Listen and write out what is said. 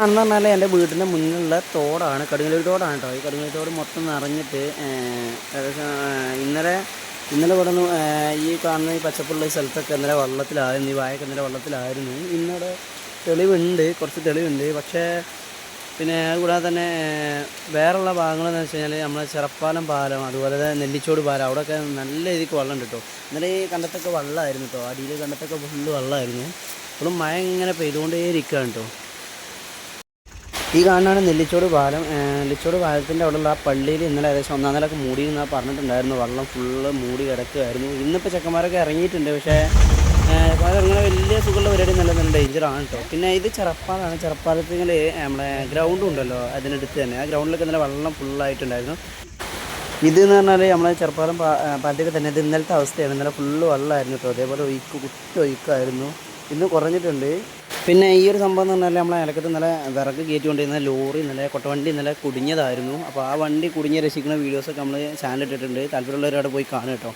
ആണെന്ന് പറഞ്ഞാൽ എൻ്റെ വീടിൻ്റെ മുന്നിലുള്ള തോടാണ്, കടുങ്ങല്ലൂർ തോടാണ് കേട്ടോ. ഈ കടുങ്ങല്ലൂർ തോട് മൊത്തം നിറഞ്ഞിട്ട് ഏകദേശം ഇന്നലെ ഇവിടെ നിന്ന് ഈ കാണുന്ന ഈ പച്ചപ്പുള്ള സ്ഥലത്തൊക്കെ ഇന്നലെ വെള്ളത്തിലായിരുന്നു, ഈ വായൊക്കെ ഇന്നലെ വെള്ളത്തിലായിരുന്നു. ഇന്നിവിടെ തെളിവുണ്ട്, കുറച്ച് തെളിവുണ്ട്. പക്ഷേ പിന്നെ അതുകൂടാതെ തന്നെ വേറെയുള്ള ഭാഗങ്ങളെന്ന് വെച്ച് കഴിഞ്ഞാൽ നമ്മളെ ചെറപ്പാലം പാലം, അതുപോലെ തന്നെ നെല്ലിച്ചോട് പാലം, അവിടെയൊക്കെ നല്ല രീതിക്ക് വെള്ളം ഉണ്ട് കേട്ടോ. ഇന്നലെ ഈ കണ്ടത്തൊക്കെ വെള്ളമായിരുന്നു കേട്ടോ, അടിയിൽ കണ്ടത്തൊക്കെ ഫുള്ള് വെള്ളമായിരുന്നു. ഇപ്പോഴും മഴ ഇങ്ങനെ പെയ്തുകൊണ്ടേ ഇരിക്കുകയാണ് കേട്ടോ. ഈ കാണുന്നതാണ് നെല്ലിച്ചോട് പാലം. നെല്ലിച്ചോട് പാലത്തിൻ്റെ അവിടെയുള്ള ആ പള്ളിയിൽ ഇന്നലെ ഏകദേശം 1-ാം നിലയൊക്കെ മൂടി എന്ന് പറഞ്ഞിട്ടുണ്ടായിരുന്നു. വെള്ളം ഫുള്ള് മൂടി കിടക്കുമായിരുന്നു. ഇന്നിപ്പോൾ ചെക്കന്മാരൊക്കെ ഇറങ്ങിയിട്ടുണ്ട്. പക്ഷേ ഇറങ്ങുന്ന വലിയ സുഖമുള്ള പരിപാടി നല്ല ഡേഞ്ചറാണ് കേട്ടോ. പിന്നെ ഇത് ചെറപ്പാലാണ്. ചെറപ്പാലത്തിൽ നമ്മളെ ഗ്രൗണ്ടും ഉണ്ടല്ലോ അതിനടുത്ത് തന്നെ. ആ ഗ്രൗണ്ടിലൊക്കെ ഇന്നലെ വെള്ളം ഫുള്ളായിട്ടുണ്ടായിരുന്നു. ഇതെന്ന് പറഞ്ഞാൽ നമ്മളെ ചെറുപ്പാലം പാലത്തേക്ക് തന്നെ ഇത് ഇന്നലത്തെ അവസ്ഥയാണ്. ഇന്നലെ ഫുള്ള് വെള്ളമായിരുന്നു കേട്ടോ. അതേപോലെ ഒഴുക്കായിരുന്നു. ഇന്ന് കുറഞ്ഞിട്ടുണ്ട്. പിന്നെ ഈ ഒരു സംഭവം എന്ന് പറഞ്ഞാൽ നമ്മളെ അയലക്കത്ത് ഇന്നലെ വിറക് കയറ്റി കൊണ്ടിരുന്ന ലോറി ഇന്നലെ കൊട്ടവണ്ടി ഇന്നലെ കുടുങ്ങിയതായിരുന്നു. അപ്പോൾ ആ വണ്ടി കുടുങ്ങി രക്ഷിക്കുന്ന വീഡിയോസൊക്കെ നമ്മൾ ചാനലിട്ടിട്ടുണ്ട്. താല്പര്യമുള്ളവരവിടെ പോയി കാണും കേട്ടോ.